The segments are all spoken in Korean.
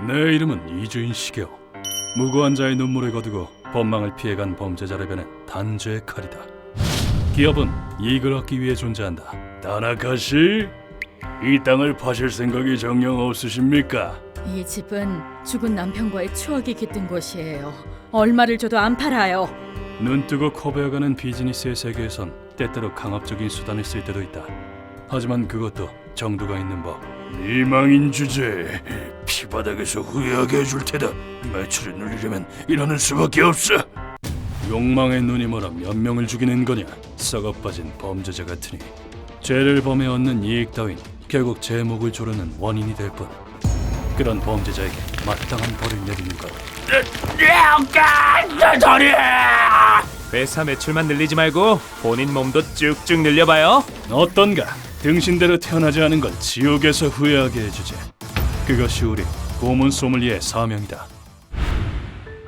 내 이름은 이주인 시게오. 무고한 자의 눈물을 거두고 법망을 피해간 범죄자를 베는 단죄의 칼이다. 기업은 이익을 얻기 위해 존재한다. 다나카씨, 이 땅을 파실 생각이 정녕 없으십니까? 이 집은 죽은 남편과의 추억이 깃든 곳이에요. 얼마를 줘도 안 팔아요. 눈뜨고 코베어가는 비즈니스의 세계에선 때때로 강압적인 수단을 쓸 때도 있다. 하지만 그것도 정도가 있는 법. 미망인 주제에 피바닥에서 후회하게 해줄 테다. 매출을 늘리려면 이러는 수밖에 없어. 욕망의 눈이 멀어 몇 명을 죽이는 거냐. 썩어빠진 범죄자 같으니 죄를 범해 얻는 이익 따윈 결국 제 목을 조르는 원인이 될 뿐. 그런 범죄자에게 마땅한 벌을 내리는 것. 회사 매출만 늘리지 말고 본인 몸도 쭉쭉 늘려봐요. 어떤가? 등신대로 태어나지 않은 걸 지옥에서 후회하게 해주지. 그것이 우리 고문 소믈리에의 사명이다.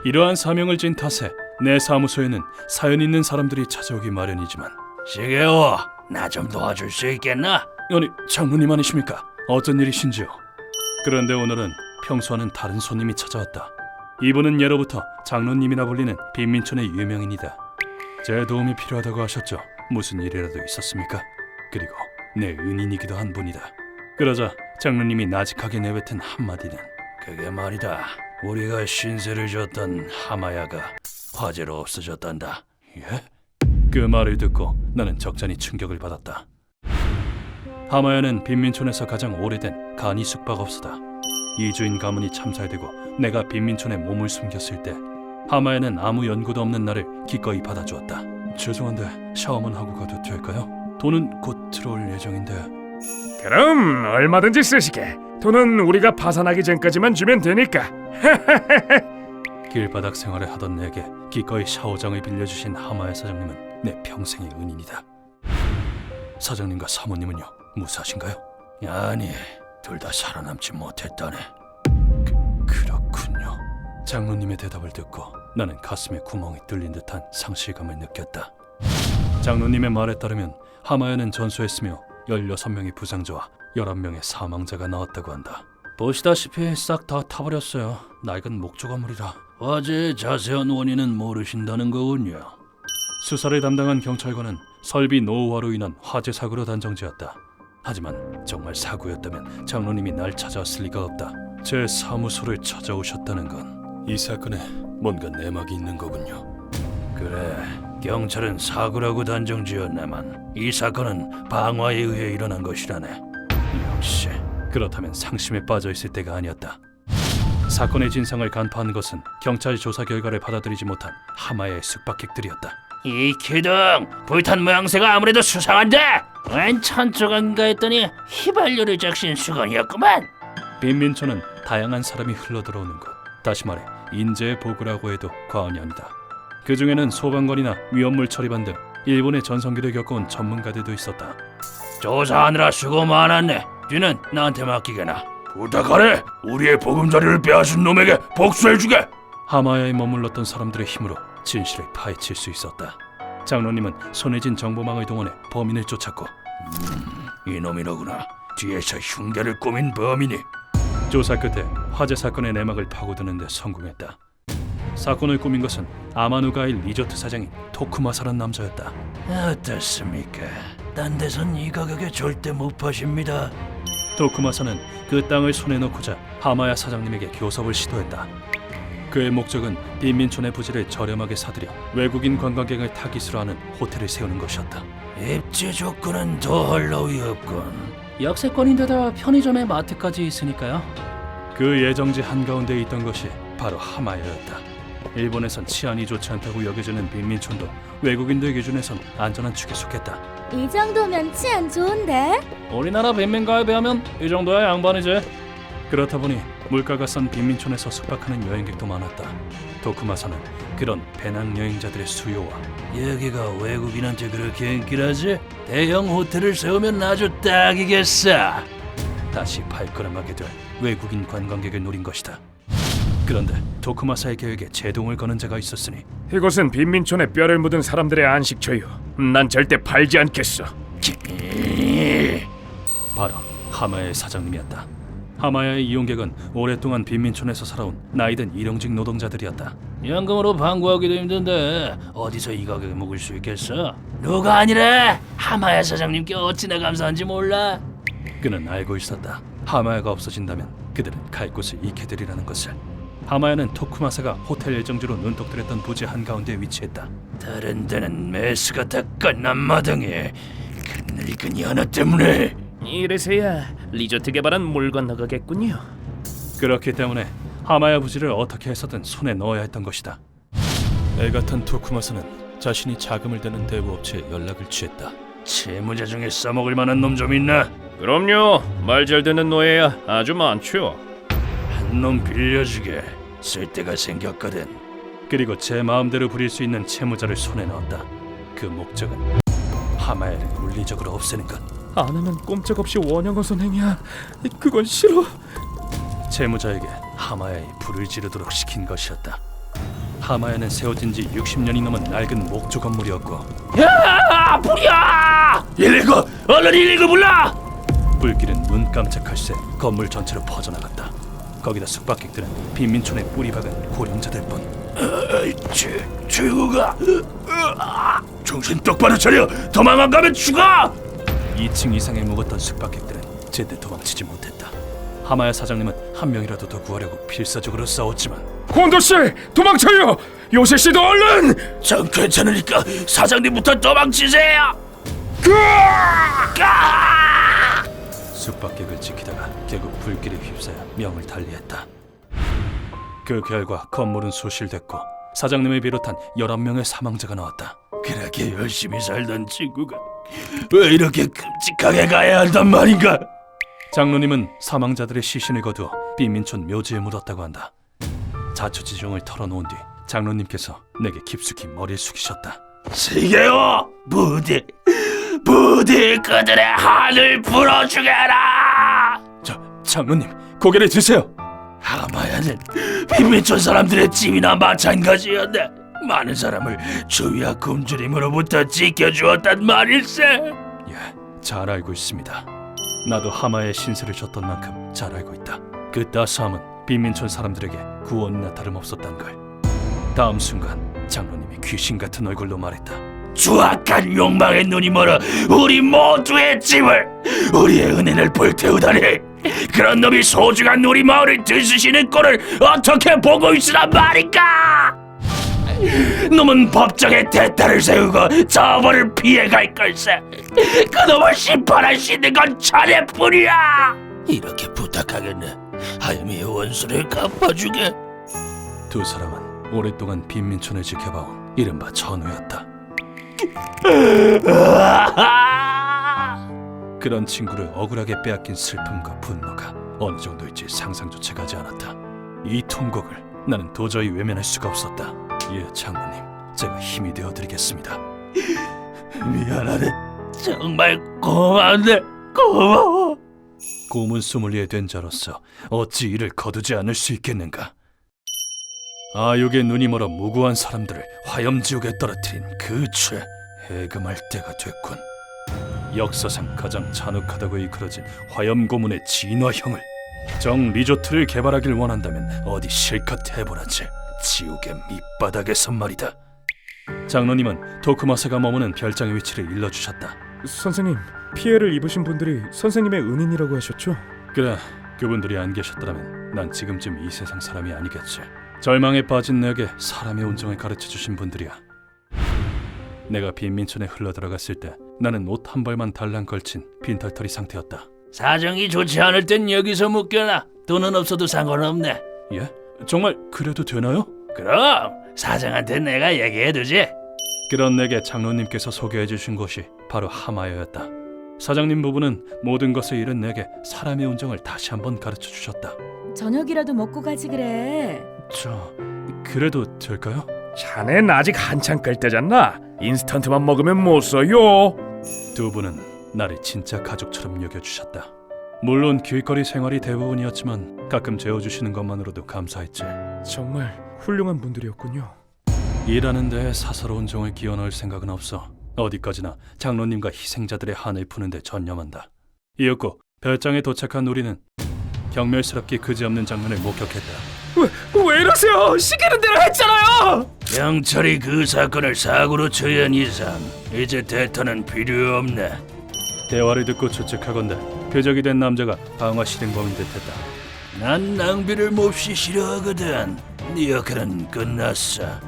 이러한 사명을 진 탓에 내 사무소에는 사연 있는 사람들이 찾아오기 마련이지만. 시게오, 나 좀 도와줄 수 있겠나? 아니, 장로님 아니십니까? 어쩐 일이신지요? 그런데 오늘은 평소와는 다른 손님이 찾아왔다. 이분은 예로부터 장로님이나 불리는 빈민촌의 유명인이다. 제 도움이 필요하다고 하셨죠? 무슨 일이라도 있었습니까? 그리고 내 은인이기도 한 분이다. 그러자 장로님이 나직하게 내뱉은 한마디는, 그게 말이다, 우리가 신세를 졌던 하마야가 화재로 없어졌단다. 예? 그 말을 듣고 나는 적잖이 충격을 받았다. 하마야는 빈민촌에서 가장 오래된 간이 숙박업소다. 이주인 가문이 참살되고 내가 빈민촌에 몸을 숨겼을 때 하마야는 아무 연고도 없는 나를 기꺼이 받아주었다. 죄송한데 샤워만 하고 가도 될까요? 돈은 곧 들어올 예정인데. 그럼 얼마든지 쓰시게. 돈은 우리가 파산하기 전까지만 주면 되니까. 길바닥 생활을 하던 내게 기꺼이 샤워장을 빌려주신 하마야 사장님은 내 평생의 은인이다. 사장님과 사모님은요, 무사하신가요? 아니, 둘 다 살아남지 못했다네. 그렇군요. 장로님의 대답을 듣고 나는 가슴에 구멍이 뚫린 듯한 상실감을 느꼈다. 장로님의 말에 따르면 하마야는 전소했으며 16명의 부상자와 11명의 사망자가 나왔다고 한다. 보시다시피 싹 다 타버렸어요. 낡은 목조건물이라. 화재의 자세한 원인은 모르신다는 거군요. 수사를 담당한 경찰관은 설비 노후화로 인한 화재 사고로 단정지었다. 하지만 정말 사고였다면 장로님이 날 찾아왔을 리가 없다. 제 사무소를 찾아오셨다는 건 이 사건에 뭔가 내막이 있는 거군요. 그래, 경찰은 사고라고 단정지었네만 이 사건은 방화에 의해 일어난 것이라네. 역시 그렇다면 상심에 빠져있을 때가 아니었다. 사건의 진상을 간파한 것은 경찰 조사 결과를 받아들이지 못한 하마의 숙박객들이었다. 이 기둥! 불탄 모양새가 아무래도 수상한데? 웬 천조각인가 했더니 휘발유를 적신 수건이었구만. 빈민촌은 다양한 사람이 흘러들어오는 곳. 다시 말해 인재의 보고라고 해도 과언이 아니다. 그 중에는 소방관이나 위험물 처리반 등 일본의 전성기를 겪어온 전문가들도 있었다. 조사하느라 수고 많았네. 뒤는 나한테 맡기게나. 부탁하네. 우리의 보금자리를 빼앗은 놈에게 복수해주게. 하마야에 머물렀던 사람들의 힘으로 진실을 파헤칠 수 있었다. 장로님은 손에 쥔 정보망을 동원해 범인을 쫓았고, 이놈이로구나. 뒤에서 흉계를 꾸민 범인이. 조사 끝에 화재 사건의 내막을 파고드는 데 성공했다. 사건을 꾸민 것은 아마누가일 리조트 사장인 토쿠마사란 남자였다. 어떻습니까? 딴 데선 이 가격에 절대 못 파십니다. 토쿠마사는 그 땅을 손에 넣고자 하마야 사장님에게 교섭을 시도했다. 그의 목적은 빈민촌의 부지를 저렴하게 사들여 외국인 관광객을 타깃으로 하는 호텔을 세우는 것이었다. 입지 조건은 더할 나위 없군. 역세권인데다 편의점에 마트까지 있으니까요. 그 예정지 한가운데 있던 것이 바로 하마야였다. 일본에선 치안이 좋지 않다고 여겨지는 빈민촌도 외국인들 기준에선 안전한 축에 속했다. 이 정도면 치안 좋은데? 우리나라 빈민가에 비하면 이 정도야 양반이지. 그렇다 보니 물가가 싼 빈민촌에서 숙박하는 여행객도 많았다. 도쿠마사는 그런 배낭 여행자들의 수요와 여기가 외국인한테 그렇게 인기라지? 대형 호텔을 세우면 아주 딱이겠어. 다시 발걸음하게 될 외국인 관광객을 노린 것이다. 그런데 도쿠마사의 계획에 제동을 거는 자가 있었으니 이곳은 빈민촌에 뼈를 묻은 사람들의 안식처요. 난 절대 팔지 않겠어. 바로 하마야의 사장님이었다. 하마야의 이용객은 오랫동안 빈민촌에서 살아온 나이든 일용직 노동자들이었다. 연금으로 방구하기도 힘든데 어디서 이 가격에 묵을 수 있겠어? 누가 아니래? 하마야 사장님께 어찌나 감사한지 몰라? 그는 알고 있었다. 하마야가 없어진다면 그들은 갈 곳을 잃게 되리라는 것을. 하마야는 토쿠마사가 호텔 일정지로 눈독들였던 부지 한가운데 위치했다. 다른 데는 매수가 다 끝난 마당에 그 늙은이 하나 때문에. 이래서야 리조트 개발은 물 건너가겠군요. 그렇기 때문에 하마야 부지를 어떻게 해서든 손에 넣어야 했던 것이다. 애같은 토쿠마사는 자신이 자금을 대는 대부업체에 연락을 취했다. 채무자 중에 써먹을 만한 놈 좀 있나? 그럼요. 말 잘 듣는 노예야 아주 많죠. 한 놈 빌려주게. 쓸 데가 생겼거든. 그리고 제 마음대로 부릴 수 있는 채무자를 손에 넣었다. 그 목적은 하마야를 물리적으로 없애는 것. 안 하면 꼼짝없이 원형어 선행이야. 그건 싫어. 채무자에게 하마야의 불을 지르도록 시킨 것이었다. 하마야는 세워진 지 60년이 넘은 낡은 목조 건물이었고 야! 불이야! 119! 얼른 119 불러! 불길은 눈 깜짝할 새 건물 전체로 퍼져나갔다. 거기다 숙박객들은 빈민촌에 뿌리 박은 고령자들 뿐. 최구가 정신 똑바로 차려! 도망 안 가면 죽어! 2층 이상에 묵었던 숙박객들은 제때 도망치지 못했다. 하마야 사장님은 한 명이라도 더 구하려고 필사적으로 싸웠지만 곤도 씨, 도망쳐요. 요새 씨도 얼른. 전 괜찮으니까 사장님부터 도망치세요! 숙박객을 지키다가 결국 불길에 휩싸여 명을 달리했다. 그 결과 건물은 소실됐고 사장님을 비롯한 11명의 사망자가 나왔다. 그렇게 열심히 살던 친구가 왜 이렇게 끔찍하게 가야 한단 말인가? 장로님은 사망자들의 시신을 거두어 빈민촌 묘지에 묻었다고 한다. 자초지종을 털어놓은 뒤 장로님께서 내게 깊숙이 머리를 숙이셨다. 시게요! 부디 그들의 한을 풀어주게라! 장로님, 고개를 드세요. 하마야는 빈민촌 사람들의 짐이나 마찬가지였네. 많은 사람을 주위와 굶주림으로부터 지켜주었단 말일세. 예, 잘 알고 있습니다. 나도 하마의 신세를 졌던 만큼 잘 알고 있다. 그 따스함은 빈민촌 사람들에게 구원이나 다름없었단 걸. 다음 순간 장로님이 귀신 같은 얼굴로 말했다. 추악한 욕망에 눈이 멀어 우리 모두의 짐을, 우리의 은혜를 불태우다니. 그런 놈이 소중한 우리 마을을 들쑤시는 꼴을 어떻게 보고 있으란 말인가? 놈은 법정에 대타를 세우고 처벌을 피해갈 걸세. 그놈을 심판할 수 있는 건 자네뿐이야. 이렇게 부탁하겠네. 하야미의 원수를 갚아주게. 두 사람은 오랫동안 빈민촌을 지켜봐온 이른바 전우였다. 그런 친구를 억울하게 빼앗긴 슬픔과 분노가 어느 정도일지 상상조차 가지 않았다. 이 통곡을 나는 도저히 외면할 수가 없었다. 예, 장로님, 제가 힘이 되어드리겠습니다. 미안하네. 정말 고맙네. 고마워. 고문 소믈리에 된 자로서 어찌 이를 거두지 않을 수 있겠는가? 아욕의 눈이 멀어 무고한 사람들을 화염지옥에 떨어뜨린 그 죄, 해금할 때가 됐군. 역사상 가장 잔혹하다고 일컬어진 화염 고문의 진화형을, 정 리조트를 개발하길 원한다면 어디 실컷 해보라지. 지옥의 밑바닥에서 말이다. 장로님은 토쿠마사가 머무는 별장의 위치를 일러주셨다. 선생님, 피해를 입으신 분들이 선생님의 은인이라고 하셨죠? 그래, 그분들이 안 계셨더라면 난 지금쯤 이 세상 사람이 아니겠지. 절망에 빠진 내게 사람의 온정을 가르쳐주신 분들이야. 내가 빈민촌에 흘러들어갔을 때 나는 옷 한 벌만 달랑 걸친 빈털터리 상태였다. 사정이 좋지 않을 땐 여기서 묵겨라. 돈은 없어도 상관없네. 예? 정말 그래도 되나요? 그럼 사장한테 내가 얘기해두지. 그런 내게 장로님께서 소개해 주신 곳이 바로 하마야였다. 사장님 부부는 모든 것을 잃은 내게 사람의 온정을 다시 한번 가르쳐 주셨다. 저녁이라도 먹고 가지 그래. 그래도 될까요? 자넨 아직 한창 끌 때잖아. 인스턴트만 먹으면 못 써요. 두 분은 나를 진짜 가족처럼 여겨주셨다. 물론 길거리 생활이 대부분이었지만 가끔 재워주시는 것만으로도 감사했지. 정말 훌륭한 분들이었군요. 일하는 데에 사사로운 정을 끼워 넣을 생각은 없어. 어디까지나 장로님과 희생자들의 한을 푸는 데 전념한다. 이윽고 별장에 도착한 우리는 경멸스럽게 그지없는 장면을 목격했다. 왜 이러세요? 시키는 대로 했잖아요. 경찰이 그 사건을 사고로 처리한 이상 이제 대타는 필요 없네. 대화를 듣고 추측하건대 표적이 된 남자가 방화 실행범인 듯했다. 난 낭비를 몹시 싫어하거든. 네 역할은 끝났어.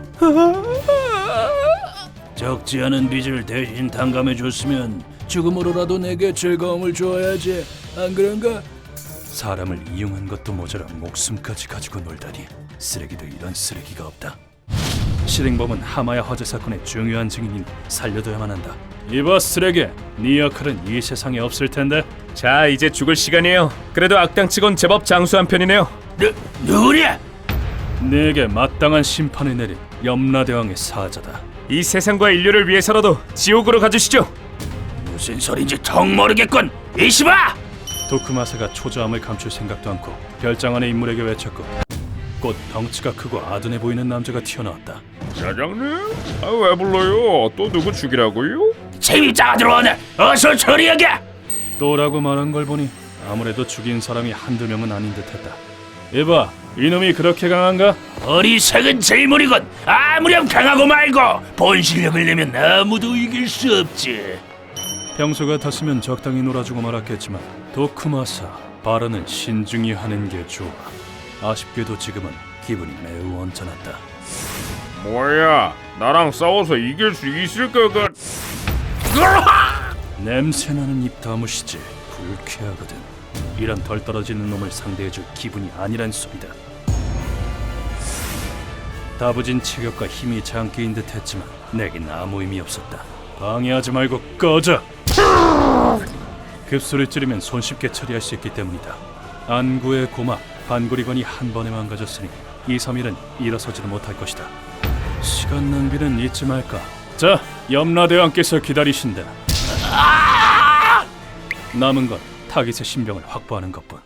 적지 않은 빚을 대신 탕감해줬으면 죽음으로라도 내게 즐거움을 줘야지. 안 그런가? 사람을 이용한 것도 모자라 목숨까지 가지고 놀다니. 쓰레기도 이런 쓰레기가 없다. 실행범은 하마야 화재 사건의 중요한 증인인 살려둬야만 한다. 이봐 쓰레기, 네 역할은 이 세상에 없을 텐데. 자, 이제 죽을 시간이에요. 그래도 악당치곤 제법 장수한 편이네요. 누구냐? 네게 마땅한 심판을 내린 염라대왕의 사자다. 이 세상과 인류를 위해서라도 지옥으로 가주시죠. 무슨 소린지 턱 모르겠군. 이시바! 도크마사가 초조함을 감출 생각도 않고 별장 안의 인물에게 외쳤고 곧 덩치가 크고 아둔해 보이는 남자가 튀어나왔다. 사장님? 왜 불러요? 또 누구 죽이라고요? 재밌자가 들어오네. 어서 처리하게. 또라고 말한 걸 보니 아무래도 죽인 사람이 한두 명은 아닌 듯했다. 이봐, 이놈이 그렇게 강한가? 어리석은 질문이군. 아무렴 강하고 말고 본 실력을 내면 아무도 이길 수 없지. 평소 같았으면 적당히 놀아주고 말았겠지만 도크마사, 발언은 신중히 하는 게 좋아. 아쉽게도 지금은 기분이 매우 언짢았다. 뭐야? 나랑 싸워서 이길 수 있을 것 같... 냄새나는 입 다무시지. 불쾌하거든. 이런 덜 떨어지는 놈을 상대해줄 기분이 아니란 소리다. 다부진 체격과 힘이 장기인 듯했지만 내겐 아무 의미 없었다. 방해하지 말고 꺼져! 급소를 찌르면 손쉽게 처리할 수 있기 때문이다. 안구의 고막, 반구리관이 한 번에 망가졌으니 2, 3일은 일어서지도 못할 것이다. 시간 낭비는 잊지 말까. 자, 염라대왕께서 기다리신다. 남은 건 타깃의 신병을 확보하는 것뿐.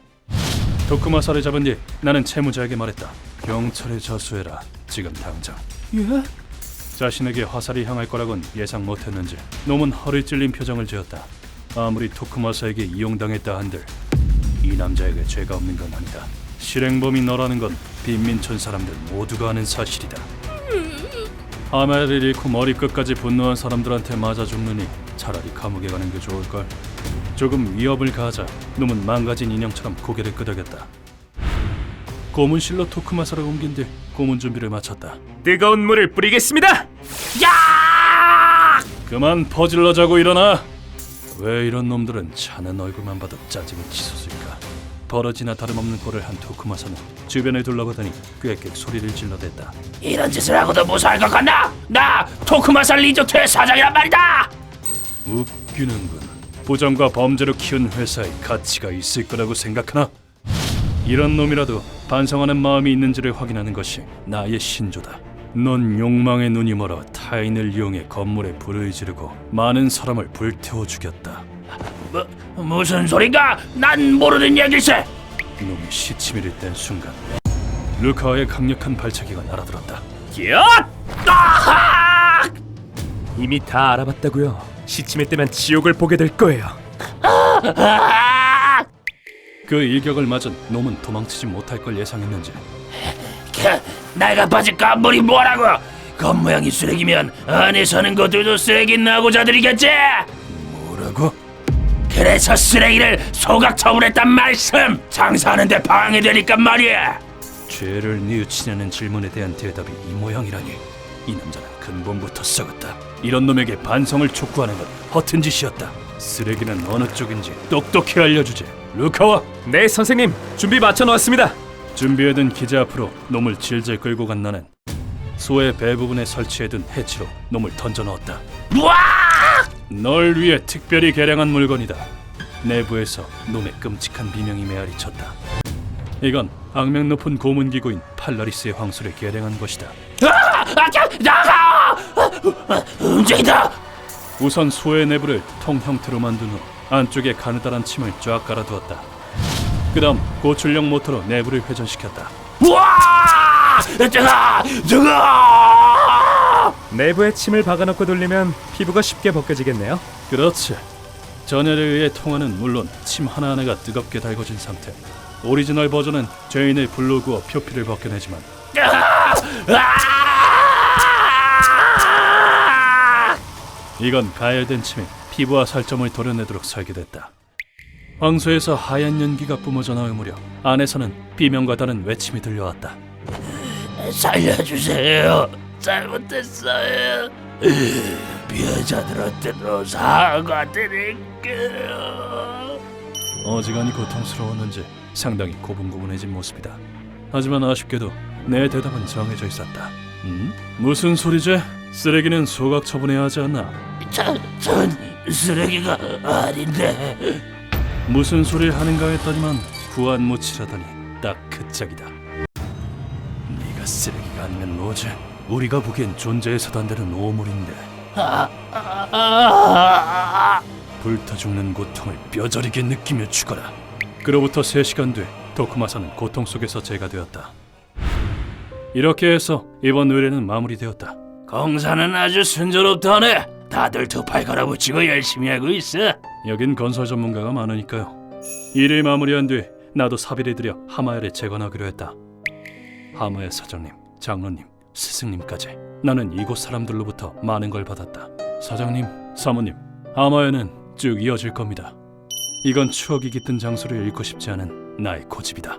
도크마사를 잡은 뒤 나는 채무자에게 말했다. 경찰에 자수해라. 지금 당장. 예? 자신에게 화살이 향할 거라곤 예상 못했는지 놈은 허를 찔린 표정을 지었다. 아무리 토크마사에게 이용당했다 한들 이 남자에게 죄가 없는 건 아니다. 실행범이 너라는 건 빈민촌 사람들 모두가 아는 사실이다. 하마를 잃고 머리끝까지 분노한 사람들한테 맞아 죽느니 차라리 감옥에 가는 게 좋을걸. 조금 위협을 가하자 놈은 망가진 인형처럼 고개를 끄덕였다. 고문실로 토크마사를 옮긴 뒤 고문 준비를 마쳤다. 뜨거운 물을 뿌리겠습니다. 그만 퍼질러 자고 일어나. 왜 이런 놈들은 차는 얼굴만 봐도 짜증이 치솟을까. 버러지나 다름없는 꼴을 한 토크마사는 주변을 둘러보더니 꽥꽥 소리를 질러댔다. 이런 짓을 하고도 무사할 것 같나? 나 토크마사 리조트의 사장이란 말이다. 웃기는군. 부정과 범죄로 키운 회사에 가치가 있을 거라고 생각하나? 이런 놈이라도 반성하는 마음이 있는지를 확인하는 것이 나의 신조다. 넌 욕망의 눈이 멀어 타인을 이용해 건물에 불을 지르고 많은 사람을 불태워 죽였다. 무슨 소린가? 난 모르는 얘기세. 놈이 시치미를 뗀 순간 루카와의 강력한 발차기가 날아들었다. 이미 다 알아봤다고요. 시침에 때면 지옥을 보게 될 거예요. 그 일격을 맞은 놈은 도망치지 못할 걸 예상했는지 내가 빠진 건물이 뭐라고? 겉모양이 쓰레기면 안에 사는 것들도 쓰레기 나고자들이겠지? 뭐라고? 그래서 쓰레기를 소각 처분했단 말씀! 장사하는데 방해되니까 말이야! 죄를 뉘우치냐는 질문에 대한 대답이 이 모양이라니. 이 남자는 근본부터 썩었다. 이런 놈에게 반성을 촉구하는 건 허튼 짓이었다. 쓰레기는 어느 쪽인지 똑똑히 알려주지. 루카와! 네, 선생님. 준비 마쳐놓았습니다. 준비해둔 기자 앞으로 놈을 질질 끌고 간 나는 소의 배 부분에 설치해둔 해치로 놈을 던져넣었다. 우와! 널 위해 특별히 개량한 물건이다. 내부에서 놈의 끔찍한 비명이 메아리쳤다. 이건 악명 높은 고문기구인 팔라리스의 황소를 개량한 것이다. 나가! 움직인다! 우선 소의 내부를 통 형태로 만든 후 안쪽에 가느다란 침을 쫙 깔아두었다. 그 다음 고출력 모터로 내부를 회전시켰다. 우와! 뜨거! 내부에 침을 박아놓고 돌리면 피부가 쉽게 벗겨지겠네요. 그렇지. 전열에 의해 통하는 물론 침 하나하나가 뜨겁게 달궈진 상태. 오리지널 버전은 죄인의 불로 구워 표피를 벗겨내지만 이건 가열된 침에 피부와 살점을 도려내도록 설계됐다. 황소에서 하얀 연기가 뿜어져 나올 무렵 안에서는 비명과 다른 외침이 들려왔다. 살려주세요. 잘못했어요. 피해자들한테도 사과드릴게요. 어지간히 고통스러웠는지 상당히 고분고분해진 모습이다. 하지만 아쉽게도 내 대답은 정해져 있었다. 무슨 소리지? 쓰레기는 소각 처분해야 하지 않나? 전 쓰레기가 아닌데. 무슨 소리를 하는가 했더니만 구안무치라더니 딱 그 짝이다. 네가 쓰레기가 아니면 뭐지? 우리가 보기엔 존재해서도 안 되는 오물인데 불타 죽는 고통을 뼈저리게 느끼며 죽어라. 그로부터 3시간 뒤 도쿠마사는 고통 속에서 제거되었다. 이렇게 해서 이번 의뢰는 마무리되었다. 공사는 아주 순조롭다네. 다들 두 팔 갈아붙이고 열심히 하고 있어. 여긴 건설 전문가가 많으니까요. 일을 마무리한 뒤 나도 사비를 들여 하마야를 재건하기로 했다. 하마야 사장님, 장로님, 스승님까지 나는 이곳 사람들로부터 많은 걸 받았다. 사장님, 사모님, 하마야는 쭉 이어질 겁니다. 이건 추억이 깃든 장소를 잃고 싶지 않은 나의 고집이다.